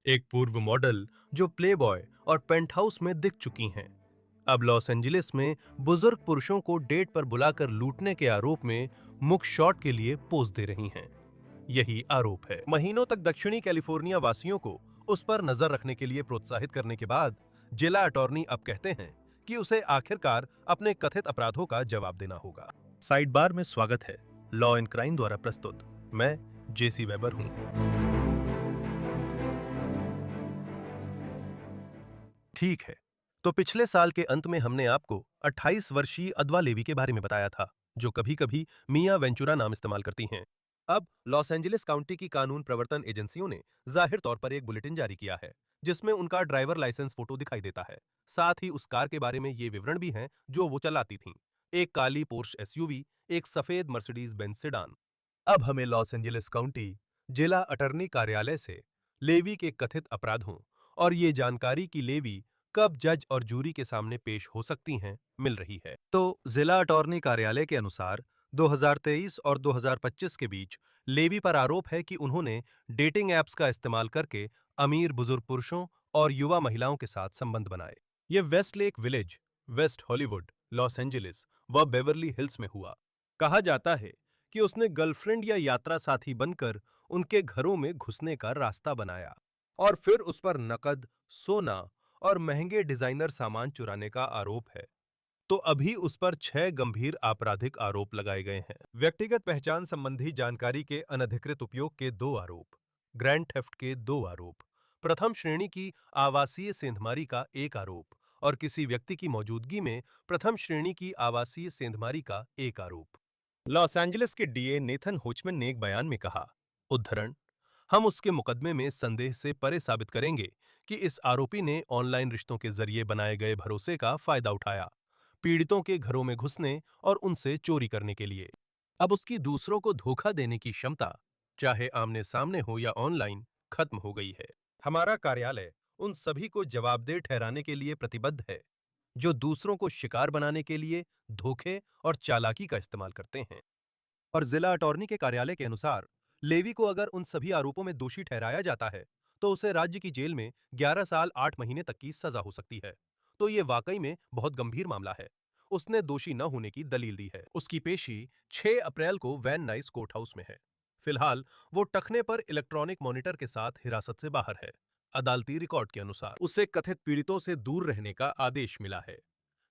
एक पूर्व मॉडल जो प्लेबॉय और पेंटहाउस में दिख चुकी हैं, अब लॉस एंजलिस में बुजुर्ग पुरुषों को डेट पर बुलाकर लूटने के आरोप में मुख शॉट के लिए पोज दे रही हैं। यही आरोप है। महीनों तक दक्षिणी कैलिफोर्निया वासियों को उस पर नजर रखने के लिए प्रोत्साहित करने के बाद जिला अटॉर्नी अब कहते हैं कि उसे आखिरकार अपने कथित अपराधों का जवाब देना होगा। साइड बार में स्वागत है। लॉ एंड क्राइम द्वारा प्रस्तुत मैं जेसी वेबर हूं। ठीक है, तो पिछले साल के अंत में हमने आपको 28 वर्षीय अदवा लेवी के बारे में बताया था, जो कभी-कभी मिया वेंचुरा नाम इस्तेमाल करती हैं। अब लॉस एंजलिस काउंटी की कानून प्रवर्तन एजेंसियों ने जाहिर तौर पर एक बुलेटिन जारी किया है, जिसमें उनका ड्राइवर लाइसेंस फोटो दिखाई देता है। साथ ही उस कार के बारे में ये विवरण भी हैं जो वो चलाती थीं। एक काली पोर्श एसयूवी, एक सफेद मर्सिडीज बेंज सेडान। अब हमें लॉस एंजलिस काउंटी जिला अटर्नी कार्यालय से लेवी के कथित अपराधों और ये जानकारी कि लेवी कब जज और जूरी के सामने पेश हो सकती हैं मिल रही है। तो जिला अटॉर्नी कार्यालय के अनुसार 2023 और 2025 के बीच लेवी पर आरोप है कि उन्होंने डेटिंग ऐप्स का इस्तेमाल करके अमीर बुजुर्ग पुरुषों और युवा महिलाओं के साथ संबंध बनाए। ये West Lake village, West Hollywood, Los Angeles व बेवर्ली हिल्स में हुआ। कहा जाता है कि उसने गर्लफ्रेंड या यात्रा साथी बनकर उनके घरों में घुसने का रास्ता बनाया और फिर उस पर नकद, सोना और महंगे डिजाइनर सामान चुराने का आरोप है। तो अभी उस पर 6 गंभीर आपराधिक आरोप लगाए गए हैं। व्यक्तिगत पहचान संबंधी जानकारी के अनधिकृत उपयोग के 2 आरोप, ग्रैंड थेफ्ट के 2 आरोप, प्रथम श्रेणी की आवासीय सेंधमारी का 1 आरोप और किसी व्यक्ति की मौजूदगी में प्रथम श्रेणी की आवासीय सेंधमारी का 1 आरोप। लॉस एंजलिस के डीए नेथन होचमैन ने एक बयान में कहा, उद्धरण, हम उसके मुकदमे में संदेह से परे साबित करेंगे कि इस आरोपी ने ऑनलाइन रिश्तों के जरिए बनाए गए भरोसे का फायदा उठाया, पीड़ितों के घरों में घुसने और उनसे चोरी करने के लिए। अब उसकी दूसरों को धोखा देने की क्षमता, चाहे आमने सामने हो या ऑनलाइन, खत्म हो गई है। हमारा कार्यालय उन सभी को जवाबदेह ठहराने के लिए प्रतिबद्ध है जो दूसरों को शिकार बनाने के लिए धोखे और चालाकी का इस्तेमाल करते हैं। और जिला अटॉर्नी के कार्यालय के अनुसार लेवी को अगर उन सभी आरोपों में दोषी ठहराया जाता है तो उसे राज्य की जेल में 11 साल 8 महीने तक की सजा हो सकती है। तो ये वाकई में बहुत गंभीर मामला है। उसने दोषी न होने की दलील दी है। उसकी पेशी 6 अप्रैल को वैन नाइस कोर्ट हाउस में है। फिलहाल वो टखने पर इलेक्ट्रॉनिक मॉनिटर के साथ हिरासत से बाहर है। अदालती रिकॉर्ड के अनुसार उसे कथित पीड़ितों से दूर रहने का आदेश मिला है।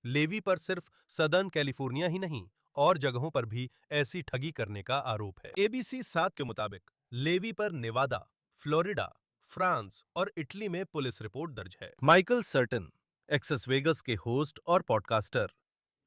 लेवी पर सिर्फ सदर्न कैलिफोर्निया ही नहीं और जगहों पर भी ऐसी ठगी करने का आरोप है। एबीसी 7 के मुताबिक लेवी पर नेवादा, फ्लोरिडा, फ्रांस और इटली में पुलिस रिपोर्ट दर्ज है। माइकल सर्टन, एक्सेस वेगस के होस्ट और पॉडकास्टर,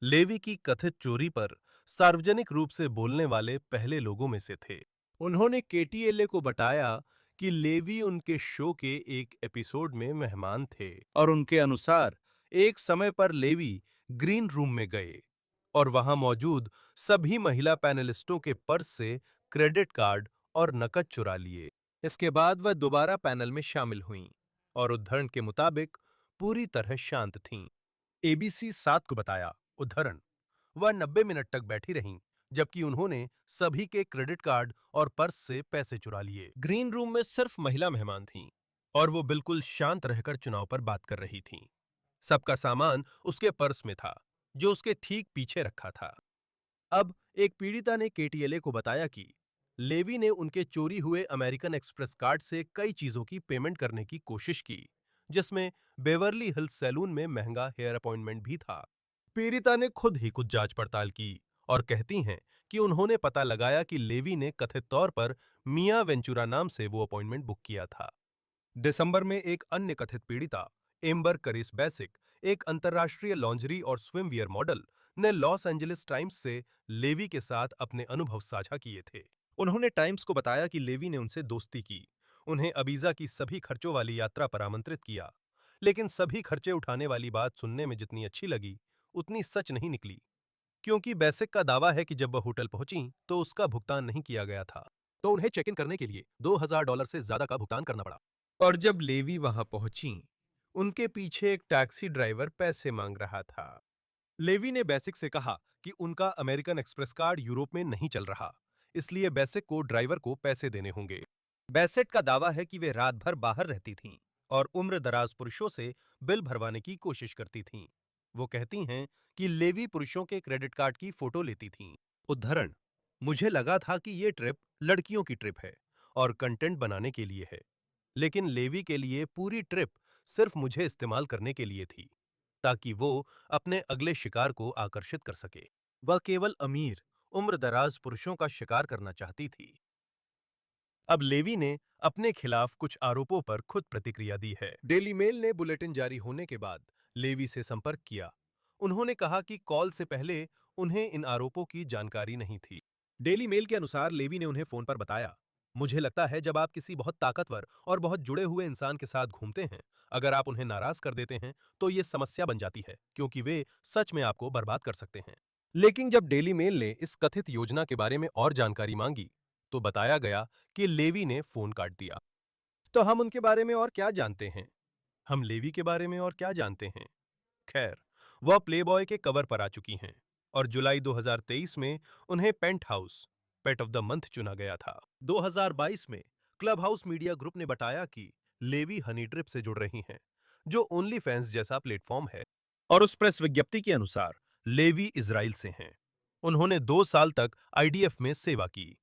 लेवी की कथित चोरी पर सार्वजनिक रूप से बोलने वाले पहले लोगों में से थे। उन्होंने केटीएलए को बताया कि लेवी उनके शो के एक एपिसोड में मेहमान थे और उनके अनुसार एक समय पर लेवी ग्रीन रूम में गए और वहां मौजूद सभी महिला पैनलिस्टों के पर्स से क्रेडिट कार्ड और नकद चुरा लिए। इसके बाद वह दोबारा पैनल में शामिल हुईं और उद्धरण के मुताबिक पूरी तरह शांत थीं। एबीसी 7 को बताया, उद्धरण, वह 90 मिनट तक बैठी रहीं जबकि उन्होंने सभी के क्रेडिट कार्ड और पर्स से पैसे चुरा लिए। ग्रीन रूम में सिर्फ महिला मेहमान थीं और वो बिल्कुल शांत रहकर चुनाव पर बात कर रही थीं। सबका सामान उसके पर्स में था जो उसके ठीक पीछे रखा था। अब एक पीड़िता ने केटीएलए को बताया कि लेवी ने उनके चोरी हुए अमेरिकन एक्सप्रेस कार्ड से कई चीजों की पेमेंट करने की कोशिश की, जिसमें बेवर्ली हिल्स सैलून में महंगा हेयर अपॉइंटमेंट भी था। पीड़िता ने खुद ही कुछ जांच पड़ताल की और कहती हैं कि उन्होंने पता लगाया कि लेवी ने कथित तौर पर मिया वेंचुरा नाम से वो अपॉइंटमेंट बुक किया था। दिसंबर में एक अन्य कथित पीड़िता, एम्बर करिस बेसिक, एक अंतर्राष्ट्रीय लॉन्जरी और स्विमवियर मॉडल, ने लॉस एंजलिस टाइम्स से लेवी के साथ अपने अनुभव साझा किए थे। उन्होंने टाइम्स को बताया कि लेवी ने उनसे दोस्ती की, उन्हें अबीजा की सभी खर्चों वाली यात्रा पर आमंत्रित किया, लेकिन सभी खर्चे उठाने वाली बात सुनने में जितनी अच्छी लगी उतनी सच नहीं निकली, क्योंकि बेसिक का दावा है कि जब वह होटल पहुंची तो उसका भुगतान नहीं किया गया था, तो उन्हें चेक इन करने के लिए $2000 से ज्यादा का भुगतान करना पड़ा। और जब लेवी वहां पहुंची, उनके पीछे एक टैक्सी ड्राइवर पैसे मांग रहा था। लेवी ने बेसिक से कहा कि उनका अमेरिकन एक्सप्रेस कार्ड यूरोप में नहीं चल रहा, इसलिए बेसिक को ड्राइवर को पैसे देने होंगे। बेसेट का दावा है कि वे रात भर बाहर रहती थीं और उम्र दराज पुरुषों से बिल भरवाने की कोशिश करती थीं। वो कहती हैं कि लेवी पुरुषों के क्रेडिट कार्ड की फोटो लेती थीं। उदाहरण, मुझे लगा था कि ये ट्रिप लड़कियों की ट्रिप है और कंटेंट बनाने के लिए है, लेकिन लेवी के लिए पूरी ट्रिप सिर्फ मुझे इस्तेमाल करने के लिए थी, ताकि वो अपने अगले शिकार को आकर्षित कर सके। वह केवल अमीर, उम्रदराज पुरुषों का शिकार करना चाहती थी। अब लेवी ने अपने खिलाफ कुछ आरोपों पर खुद प्रतिक्रिया दी है। डेली मेल ने बुलेटिन जारी होने के बाद लेवी से संपर्क किया। उन्होंने कहा कि कॉल से पहले उन्हें इन आरोपों की जानकारी नहीं थी। डेली मेल के अनुसार लेवी ने उन्हें फोन पर बताया, मुझे लगता है जब आप किसी बहुत ताकतवर और बहुत जुड़े हुए इंसान के साथ घूमते हैं, अगर आप उन्हें नाराज कर देते हैं तो ये समस्या बन जाती है, क्योंकि वे सच में आपको बर्बाद कर सकते हैं। लेकिन जब डेली मेल ने इस कथित योजना के बारे में और जानकारी मांगी, तो बताया गया कि लेवी ने फोन काट दिया। तो हम उनके बारे में और क्या जानते हैं? हम लेवी के बारे में और क्या जानते हैं? खैर, वह प्लेबॉय के कवर पर आ चुकी हैं और जुलाई 2023 में उन्हें Penthouse pet of the month चुना गया था। 2022 में क्लब हाउस मीडिया ग्रुप ने बताया कि लेवी हनी ड्रिप से जुड़ रही हैं, जो ओनली फैंस जैसा प्लेटफॉर्म है। और उस प्रेस विज्ञप्ति के अनुसार लेवी इजराइल से हैं। उन्होंने 2 साल तक आईडीएफ में सेवा की।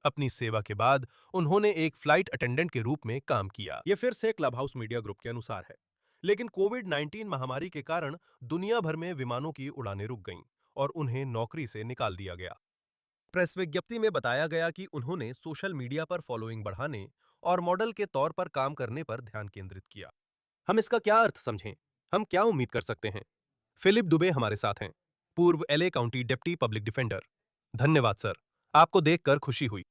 अपनी सेवा के बाद उन्होंने एक फ्लाइट अटेंडेंट के रूप में काम किया। यह फिर से क्लब हाउस मीडिया ग्रुप के अनुसार है। लेकिन कोविड-19 महामारी के कारण दुनिया भर में विमानों की उड़ानें रुक गईं और उन्हें नौकरी से निकाल दिया गया। प्रेस विज्ञप्ति में बताया गया कि उन्होंने सोशल मीडिया पर फॉलोइंग बढ़ाने और मॉडल के तौर पर काम करने पर ध्यान केंद्रित किया। हम इसका क्या अर्थ समझें? हम क्या उम्मीद कर सकते हैं? फिलिप दुबे हमारे साथ हैं, पूर्व LA county deputy public defender. धन्यवाद सर, आपको देखकर खुशी हुई।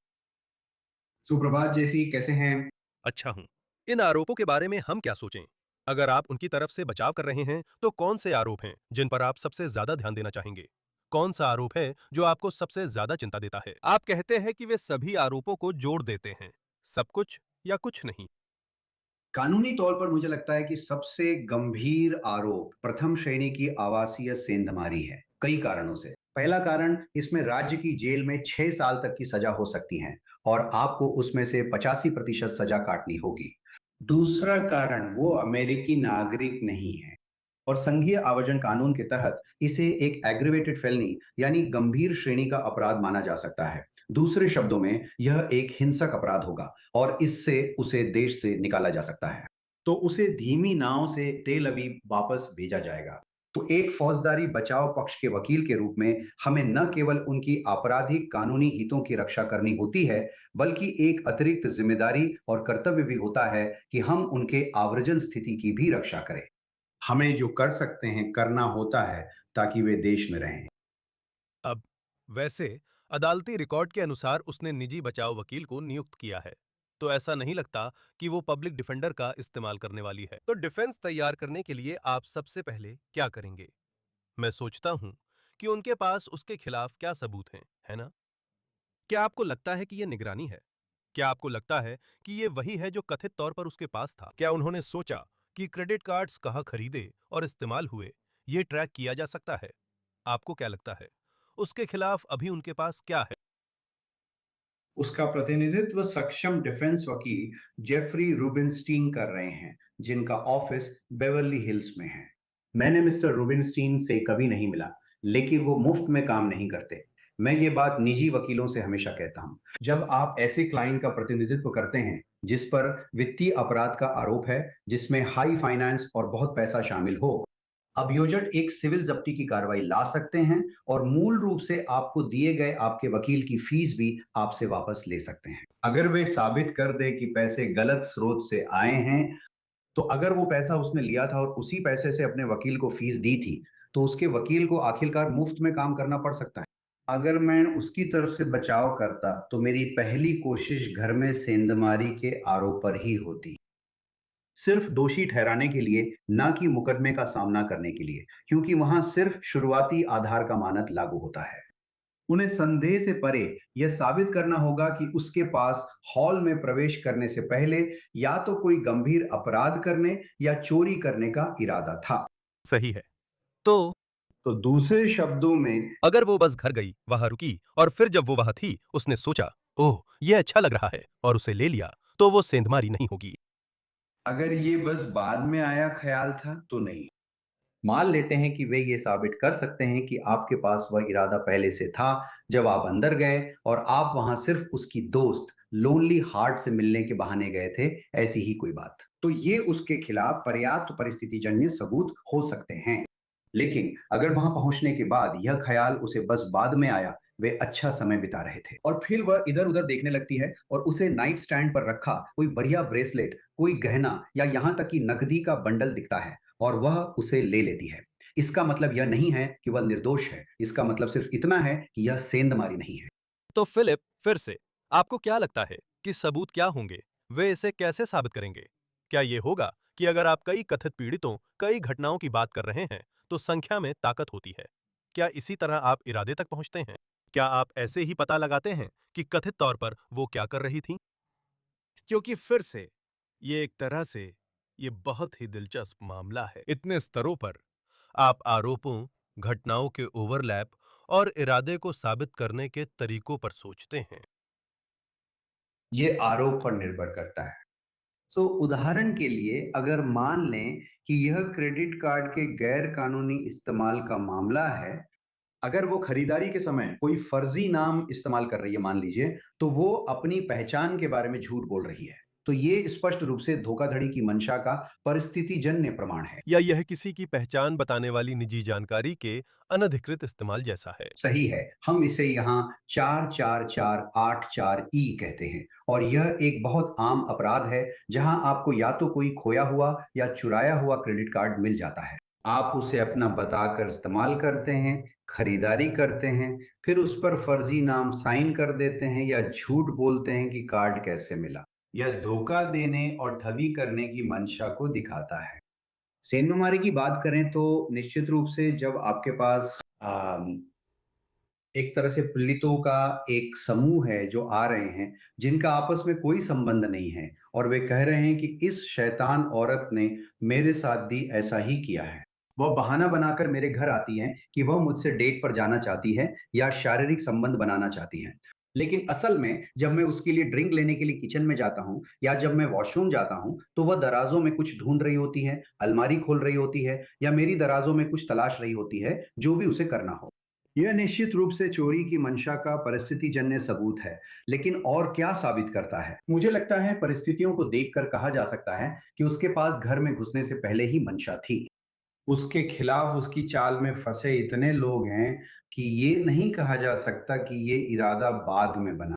सुप्रभात जैसी कैसे हैं? अच्छा हूं। इन आरोपों के बारे में हम क्या सोचें? अगर आप उनकी तरफ से बचाव कर रहे हैं, तो कौन से आरोप हैं जिन पर आप सबसे ज्यादा ध्यान देना चाहेंगे? कौन सा आरोप है जो आपको सबसे ज्यादा चिंता देता है? आप कहते हैं कि वे सभी आरोपों को जोड़ देते हैं, सब कुछ या कुछ नहीं। कानूनी तौर पर मुझे लगता है कि सबसे गंभीर आरोप प्रथम श्रेणी की आवासीय सेंधमारी है, कई कारणों से। पहला कारण, इसमें राज्य की जेल में 6 साल तक की सजा हो सकती है और आपको उसमें से 85% सजा काटनी होगी। दूसरा कारण, वो अमेरिकी नागरिक नहीं है और संघीय आवर्जन कानून के तहत इसे एक एग्रीवेटेड फेलनी यानी गंभीर श्रेणी का अपराध माना जा सकता है। दूसरे शब्दों में, यह एक हिंसक अपराध होगा और इससे उसे देश से निकाला जा सकता है। तो उसे धीमी नाव से तेल अवीव वापस भेजा जाएगा। तो एक फौजदारी बचाव पक्ष के वकील के रूप में हमें न केवल उनकी आपराधिक कानूनी हितों की रक्षा करनी होती है, बल्कि एक अतिरिक्त जिम्मेदारी और कर्तव्य भी होता है कि हम उनके आवर्जन स्थिति की भी रक्षा करें। हमें जो कर सकते हैं करना होता है ताकि वे देश में रहें। अब वैसे अदालती रिकॉर्ड के अनुसार उसने निजी बचाव वकील को नियुक्त किया है, तो ऐसा नहीं लगता कि वो पब्लिक डिफेंडर का इस्तेमाल करने वाली है। तो डिफेंस तैयार करने के लिए आप सबसे पहले क्या करेंगे? मैं सोचता हूं कि उनके पास उसके खिलाफ क्या सबूत हैं, है ना? क्या आपको लगता है कि यह निगरानी है? क्या आपको लगता है कि ये वही है जो कथित तौर पर उसके पास था? क्या उन्होंने सोचा कि क्रेडिट कार्ड्स कहाँ खरीदे और इस्तेमाल हुए, ये ट्रैक किया जा सकता है? आपको क्या लगता है? उसके खिलाफ अभी उनके पास क्या है? उसका प्रतिनिधित्व सक्षम डिफेंस वकील जेफरी रूबिनस्टीन कर रहे हैं, जिनका ऑफिस बेवर्ली हिल्स में है। मैंने मिस्टर रूबिनस्टीन से कभी नहीं मिला, लेकिन वो मुफ्त में काम नहीं करते। मैं ये बात निजी वकीलों से हमेशा कहता हूं। जब आप ऐसे क्लाइंट का प्रतिनिधित्व करते हैं जिस पर वित्तीय अपराध का आरोप है, जिसमें हाई फाइनेंस और बहुत पैसा शामिल हो, अभियोजक एक सिविल जब्ती की कार्रवाई ला सकते हैं और मूल रूप से आपको दिए गए आपके वकील की फीस भी आपसे वापस ले सकते हैं। अगर वे साबित कर दे कि पैसे गलत स्रोत से आए हैं, तो अगर वो पैसा उसने लिया था और उसी पैसे से अपने वकील को फीस दी थी, तो उसके वकील को आखिरकार मुफ्त में काम करना पड़ सकता है। अगर मैं उसकी तरफ से बचाव करता, तो मेरी पहली कोशिश घर में सेंधमारी के आरोप पर ही होती, सिर्फ दोषी ठहराने के लिए, ना कि मुकदमे का सामना करने के लिए, क्योंकि वहां सिर्फ शुरुआती आधार का मानक लागू होता है। उन्हें संदेह से परे यह साबित करना होगा कि उसके पास हॉल में प्रवेश करने से पहले या तो कोई गंभीर अपराध करने या चोरी करने का इरादा था। सही है। तो तो दूसरे शब्दों में, अगर वो बस घर गई, वहां रुकी और फिर जब वो वहां थी, उसने सोचा, ओह, ये अच्छा लग रहा है और उसे ले लिया, तो वो सेंधमारी नहीं होगी। अगर ये बस बाद में आया ख्याल था तो नहीं। मान लेते हैं कि वे ये साबित कर सकते हैं कि आपके पास वह इरादा पहले से था जब आप अंदर गए और आप वहां सिर्फ उसकी दोस्त लोनली हार्ट से मिलने के बहाने गए थे, ऐसी ही कोई बात, तो ये उसके खिलाफ पर्याप्त परिस्थितिजन्य सबूत हो सकते हैं। लेकिन अगर वहां पहुंचने के बाद यह ख्याल उसे बस बाद में आया, वे अच्छा समय बिता रहे थे और फिर वह इधर उधर देखने लगती है और उसे नाइट स्टैंड पर रखा कोई बढ़िया ब्रेसलेट, कोई गहना या यहाँ तक कि नकदी का बंडल दिखता है और वह उसे ले लेती है। इसका मतलब यह नहीं है कि वह निर्दोष है, इसका मतलब सिर्फ इतना है कि यह सेंधमारी नहीं है। तो फिलिप, फिर से आपको क्या लगता है कि सबूत क्या होंगे? वे इसे कैसे साबित करेंगे? क्या ये होगा कि अगर आप कई कथित पीड़ितों, कई घटनाओं की बात कर रहे हैं, तो संख्या में ताकत होती है? क्या इसी तरह आप इरादे तक पहुंचते हैं? क्या आप ऐसे ही पता लगाते हैं कि कथित तौर पर वो क्या कर रही थीं? क्योंकि फिर से ये एक तरह से ये बहुत ही दिलचस्प मामला है। इतने स्तरों पर आप आरोपों, घटनाओं के ओवरलैप और इरादे को साबित करने के तरीकों पर सोचते हैं। ये आरोप पर निर्भर करता है। उदाहरण के लिए अगर मान लें कि यह क्रेडिट कार्ड के गैर कानूनी इस्तेमाल का मामला है, अगर वो खरीदारी के समय कोई फर्जी नाम इस्तेमाल कर रही है मान लीजिए, तो वो अपनी पहचान के बारे में झूठ बोल रही है। तो ये स्पष्ट रूप से धोखाधड़ी की मंशा का परिस्थितिजन्य प्रमाण है। या यह किसी की पहचान बताने वाली निजी जानकारी के अनधिकृत इस्तेमाल जैसा है? सही है, हम इसे यहाँ 44484 ई कहते हैं और यह एक बहुत आम अपराध है जहां आपको या तो कोई खोया हुआ या चुराया हुआ क्रेडिट कार्ड मिल जाता है। आप उसे अपना बताकर इस्तेमाल करते हैं, खरीदारी करते हैं, फिर उस पर फर्जी नाम साइन कर देते हैं या झूठ बोलते हैं कि कार्ड कैसे मिला। यह धोखा देने और ठगी करने की मंशा को दिखाता है। सेंधमारी की बात करें तो निश्चित रूप से जब आपके पास एक तरह से पीड़ितों का एक समूह है जो आ रहे हैं, जिनका आपस में कोई संबंध नहीं है और वे कह रहे हैं कि इस शैतान औरत ने मेरे साथ भी ऐसा ही किया है। वह बहाना बनाकर मेरे घर आती हैं कि वह मुझसे डेट पर जाना चाहती है या शारीरिक संबंध बनाना चाहती है। लेकिन असल में जब मैं उसके लिए ड्रिंक लेने के लिए किचन में जाता हूँ या जब मैं वॉशरूम जाता हूँ, तो वह दराजों में कुछ ढूंढ रही होती है, अलमारी खोल रही होती है या मेरी दराजों में कुछ तलाश रही होती है, जो भी उसे करना हो। यह निश्चित रूप से चोरी की मंशा का परिस्थितिजन्य सबूत है, लेकिन और क्या साबित करता है? मुझे लगता है परिस्थितियों को देखकर कहा जा सकता है कि उसके पास घर में घुसने से पहले ही मंशा थी। उसके खिलाफ उसकी चाल में फंसे इतने लोग हैं कि ये नहीं कहा जा सकता कि ये इरादा बाद में बना।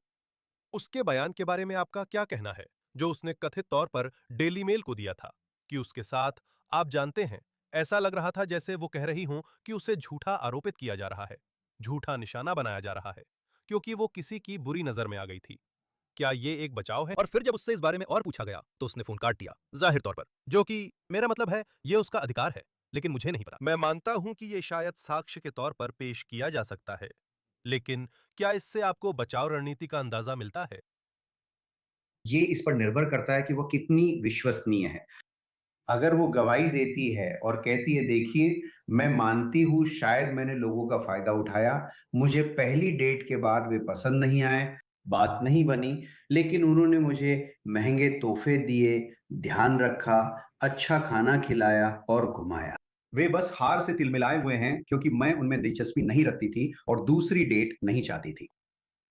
उसके बयान के बारे में आपका क्या कहना है, जो उसने कथित तौर पर डेली मेल को दिया था कि उसके साथ, आप जानते हैं, ऐसा लग रहा था जैसे वो कह रही हूं कि उसे झूठा आरोपित किया जा रहा है, झूठा निशाना बनाया जा रहा है, क्योंकि वो किसी की बुरी नजर में आ गई थी। क्या ये एक बचाव है? और फिर जब उससे इस बारे में और पूछा गया, तो उसने फोन काट दिया, जाहिर तौर पर, जो कि मेरा मतलब है, ये उसका अधिकार है, लेकिन मुझे नहीं पता। मैं मानता हूं कि ये शायद साक्ष्य के तौर पर पेश किया जा सकता है, लेकिन क्या इससे आपको बचाव रणनीति का अंदाजा मिलता है? ये इस पर निर्भर करता है कि वो कितनी विश्वसनीय है। अगर वो गवाही देती है और कहती है देखिए, मैं मानती हूँ शायद मैंने लोगों का फायदा उठाया, मुझे पहली डेट के बाद वे पसंद नहीं आए, बात नहीं बनी, लेकिन उन्होंने मुझे महंगे तोहफे दिए, ध्यान रखा, अच्छा खाना खिलाया और घुमाया। वे बस हार से तिलमिलाए हुए हैं क्योंकि मैं उनमें दिलचस्पी नहीं रखती थी और दूसरी डेट नहीं चाहती थी।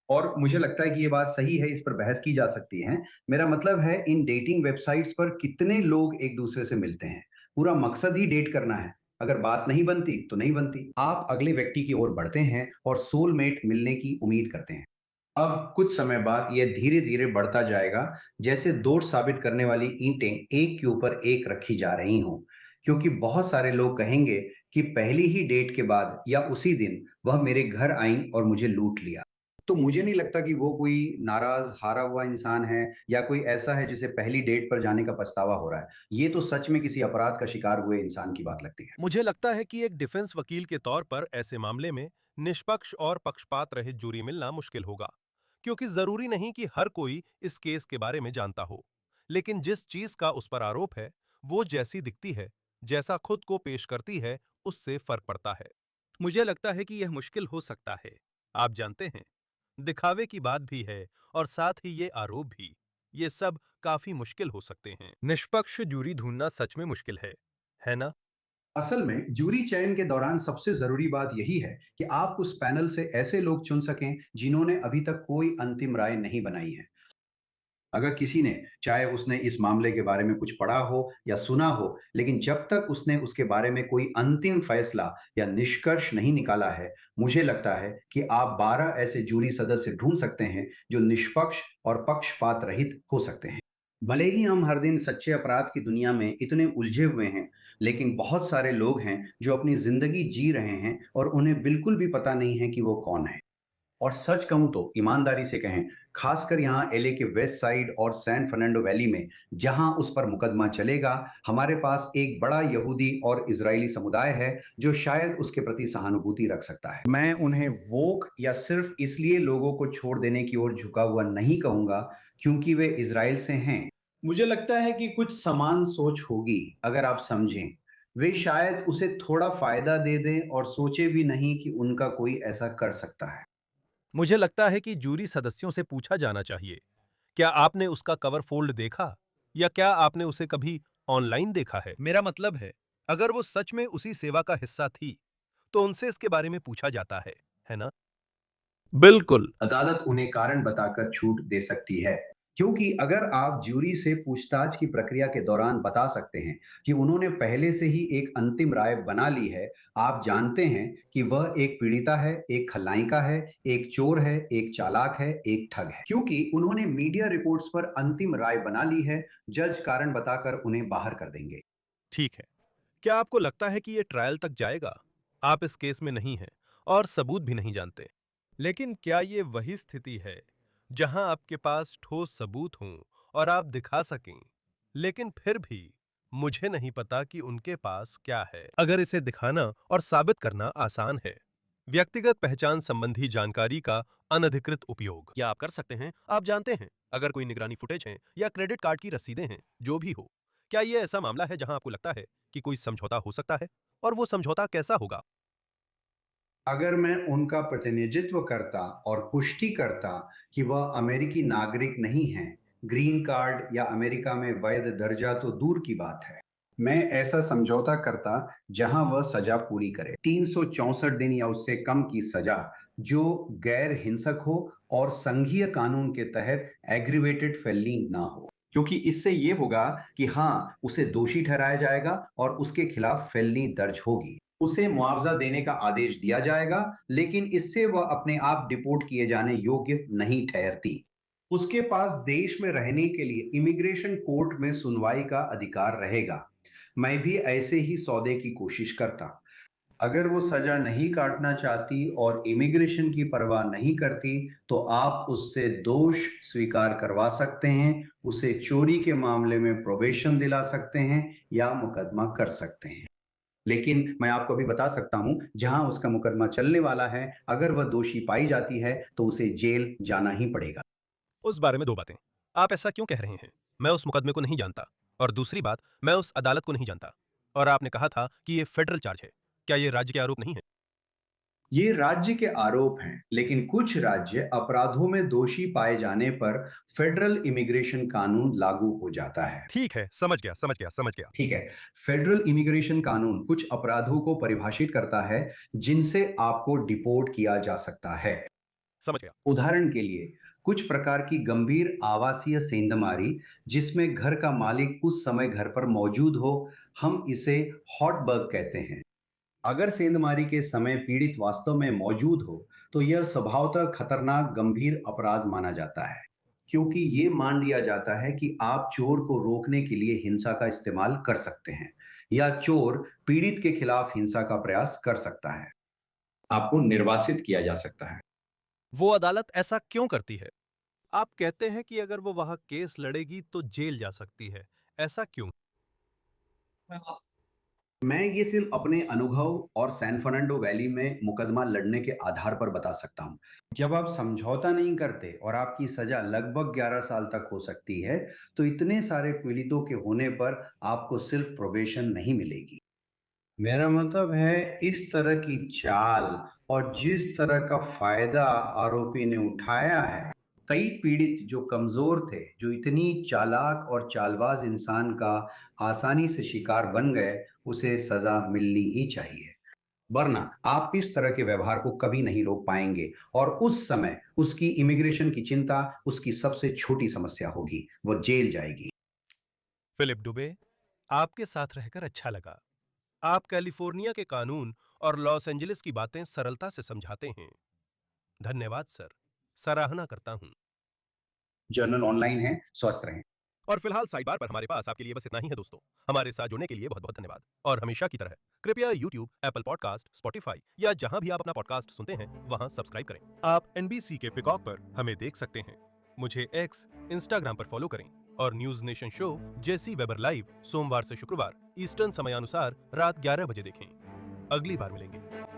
और मुझे लगता है कि ये बात सही है, इस पर बहस की जा सकती है। मेरा मतलब है इन डेटिंग वेबसाइट्स पर कितने लोग एक दूसरे से मिलते हैं। पूरा मकसद ही डेट करना है। अगर बात नहीं बनती तो नहीं बनती। आप अगले व्यक्ति की ओर बढ़ते हैं और सोलमेट मिलने की उम्मीद करते हैं। अब कुछ समय बाद यह धीरे-धीरे बढ़ता जाएगा, जैसे दोष साबित करने वाली ईंटें एक के ऊपर एक रखी जा रही हों। क्योंकि बहुत सारे लोग कहेंगे कि पहली ही डेट के बाद या उसी दिन वह मेरे घर आईं और मुझे लूट लिया। तो मुझे नहीं लगता कि वो कोई नाराज़, हारा हुआ इंसान है या कोई ऐसा है जिसे पहली डेट पर जाने का पछतावा हो रहा है। ये तो सच में किसी अपराध का शिकार हुए इंसान की बात लगती है। मुझे लगता है कि एक डिफेंस वकील के तौर पर ऐसे मामले में निष्पक्ष और पक्षपात रहित जूरी मिलना मुश्किल होगा, क्योंकि जरूरी नहीं कि हर कोई इस केस के बारे में जानता हो। लेकिन जिस चीज का उस पर आरोप है, वो जैसी दिखती है, जैसा खुद को पेश करती है, उससे फर्क पड़ता है। मुझे लगता है कि यह मुश्किल हो सकता है। आप जानते हैं, दिखावे की बात भी है और साथ ही ये आरोप भी। ये सब काफी मुश्किल हो सकते हैं। निष्पक्ष जूरी ढूंढना सच में मुश्किल है ना? असल में जूरी चयन के दौरान सबसे जरूरी बात यही है कि आप उस पैनल से ऐसे लोग चुन सकें जिन्होंने अभी तक कोई अंतिम राय नहीं बनाई है। अगर किसी ने, चाहे उसने इस मामले के बारे में कुछ पढ़ा हो या सुना हो, लेकिन जब तक उसने उसके बारे में कोई अंतिम फैसला या निष्कर्ष नहीं निकाला है, मुझे लगता है कि आप 12 ऐसे जूरी सदस्य ढूंढ सकते हैं जो निष्पक्ष और पक्षपात रहित हो सकते हैं। भले ही हम हर दिन सच्चे अपराध की दुनिया में इतने उलझे हुए हैं, लेकिन बहुत सारे लोग हैं जो अपनी जिंदगी जी रहे हैं और उन्हें बिल्कुल भी पता नहीं है कि वो कौन है। और सच कहूं तो ईमानदारी से कहें, खासकर यहाँ एलए के वेस्ट साइड और सैन फर्नांडो वैली में, जहां उस पर मुकदमा चलेगा, हमारे पास एक बड़ा यहूदी और इजरायली समुदाय है जो शायद उसके प्रति सहानुभूति रख सकता है। मैं उन्हें वोक या सिर्फ इसलिए लोगों को छोड़ देने की ओर झुका हुआ नहीं कहूंगा क्योंकि वे इजराइल से हैं। मुझे लगता है कि कुछ समान सोच होगी, अगर आप समझें। वे शायद उसे थोड़ा फायदा दे दें और सोचे भी नहीं कि उनका कोई ऐसा कर सकता है। मुझे लगता है कि जूरी सदस्यों से पूछा जाना चाहिए, क्या आपने उसका कवर फोल्ड देखा? या क्या आपने उसे कभी ऑनलाइन देखा है? मेरा मतलब है, अगर वो सच में उसी सेवा का हिस्सा थी, तो उनसे इसके बारे में पूछा जाता है ना? बिल्कुल। अदालत उन्हें कारण बताकर छूट दे सकती है, क्योंकि अगर आप ज्यूरी से पूछताछ की प्रक्रिया के दौरान बता सकते हैं कि उन्होंने पहले से ही एक अंतिम राय बना ली है, आप जानते हैं कि वह एक पीड़िता है, एक खलनायिका है, एक चोर है, एक चालाक है, एक ठग है, क्योंकि उन्होंने मीडिया रिपोर्ट्स पर अंतिम राय बना ली है, जज कारण बताकर उन्हें बाहर कर देंगे। ठीक है। क्या आपको लगता है कि ये ट्रायल तक जाएगा? आप इस केस में नहीं हैं और सबूत भी नहीं जानते। लेकिन क्या ये वही स्थिति है जहां आपके पास ठोस सबूत हों और आप दिखा सकें, लेकिन फिर भी मुझे नहीं पता कि उनके पास क्या है? अगर इसे दिखाना और साबित करना आसान है। व्यक्तिगत पहचान संबंधी जानकारी का अनधिकृत उपयोग क्या आप कर सकते हैं? आप जानते हैं, अगर कोई निगरानी फुटेज है या क्रेडिट कार्ड की रसीदें हैं, जो भी हो, क्या ये ऐसा मामला है जहां आपको लगता है कि कोई समझौता हो सकता है? और वो समझौता कैसा होगा? अगर मैं उनका प्रतिनिधित्व करता और पुष्टि करता कि वह अमेरिकी नागरिक नहीं हैं, ग्रीन कार्ड या अमेरिका में वैध दर्जा तो दूर की बात है, मैं ऐसा समझौता करता जहां वह सजा पूरी करे, 364 दिन या उससे कम की सजा, जो गैर हिंसक हो और संघीय कानून के तहत एग्रीवेटेड फेलनी ना हो, क्योंकि इससे ये होगा कि हाँ, उसे दोषी ठहराया जाएगा और उसके खिलाफ फेलनी दर्ज होगी। उसे मुआवजा देने का आदेश दिया जाएगा, लेकिन इससे वह अपने आप डिपोर्ट किए जाने योग्य नहीं ठहरती। उसके पास देश में रहने के लिए इमिग्रेशन कोर्ट में सुनवाई का अधिकार रहेगा। मैं भी ऐसे ही सौदे की कोशिश करता। अगर वो सजा नहीं काटना चाहती और इमिग्रेशन की परवाह नहीं करती, तो आप उससे दोष स्वीकार करवा सकते हैं, उसे चोरी के मामले में प्रोबेशन दिला सकते हैं या मुकदमा कर सकते हैं। लेकिन मैं आपको अभी बता सकता हूं, जहां उसका मुकदमा चलने वाला है, अगर वह दोषी पाई जाती है तो उसे जेल जाना ही पड़ेगा। उस बारे में दो बातें। आप ऐसा क्यों कह रहे हैं? मैं उस मुकदमे को नहीं जानता। और दूसरी बात, मैं उस अदालत को नहीं जानता। और आपने कहा था कि ये फेडरल चार्ज है। क्या ये राज्य के आरोप नहीं है? ये राज्य के आरोप हैं, लेकिन कुछ राज्य अपराधों में दोषी पाए जाने पर फेडरल इमिग्रेशन कानून लागू हो जाता है। ठीक है, समझ गया, समझ गया, समझ गया। ठीक है। फेडरल इमिग्रेशन कानून कुछ अपराधों को परिभाषित करता है जिनसे आपको डिपोर्ट किया जा सकता है। समझ गया। उदाहरण के लिए, कुछ प्रकार की गंभीर आवासीय सेंधमारी, जिसमें घर का मालिक उस समय घर पर मौजूद हो, हम इसे हॉटबर्ग कहते हैं। अगर सेंधमारी के समय पीड़ित वास्तव में मौजूद हो, तो यह स्वभावतः खतरनाक गंभीर अपराध माना जाता है, क्योंकि ये मान लिया जाता है कि आप चोर को रोकने के लिए हिंसा का इस्तेमाल कर सकते हैं या चोर पीड़ित के खिलाफ हिंसा का प्रयास कर सकता है। आपको निर्वासित किया जा सकता है। वो अदालत ऐसा क्यों करती है? आप कहते हैं कि अगर वो वहां केस लड़ेगी तो जेल जा सकती है। ऐसा क्यों? मैं ये सिर्फ अपने अनुभव और सैन फर्नांडो वैली में मुकदमा लड़ने के आधार पर बता सकता हूँ। जब आप समझौता नहीं करते और आपकी सजा लगभग 11 साल तक हो सकती है, तो इतने सारे पीड़ितों के होने पर आपको सिर्फ प्रोबेशन नहीं मिलेगी। मेरा मतलब है, इस तरह की चाल और जिस तरह का फायदा आरोपी ने उठाया है, कई पीड़ित जो कमजोर थे, जो इतनी चालाक और चालबाज इंसान का आसानी से शिकार बन गए, उसे सजा मिलनी ही चाहिए। वरना आप इस तरह के व्यवहार को कभी नहीं रोक पाएंगे और उस समय उसकी इमिग्रेशन की चिंता उसकी सबसे छोटी समस्या होगी, वो जेल जाएगी। फिलिप दुबे, आपके साथ रहकर अच्छा लगा। आप कैलिफोर्निया के कानून और लॉस एंजलिस की बातें सरलता से समझाते हैं। धन्यवाद सर, सराहना करता हूं। जर्नल ऑनलाइन है, स्वस्थ रहें। और फिलहाल साइड बार पर हमारे पास आपके लिए बस इतना ही है दोस्तों। हमारे साथ जुड़ने के लिए बहुत बहुत धन्यवाद। और हमेशा की तरह कृपया यूट्यूब, एप्पल पॉडकास्ट, स्पॉटिफाई या जहां भी आप अपना पॉडकास्ट सुनते हैं वहां सब्सक्राइब करें। आप एनबीसी के पिकॉक पर हमें देख सकते हैं। मुझे एक्स, इंस्टाग्राम पर फॉलो करें और न्यूज नेशन शो जेसी वेबर लाइव सोमवार से शुक्रवार ईस्टर्न समयानुसार रात 11 बजे देखें। अगली बार मिलेंगे।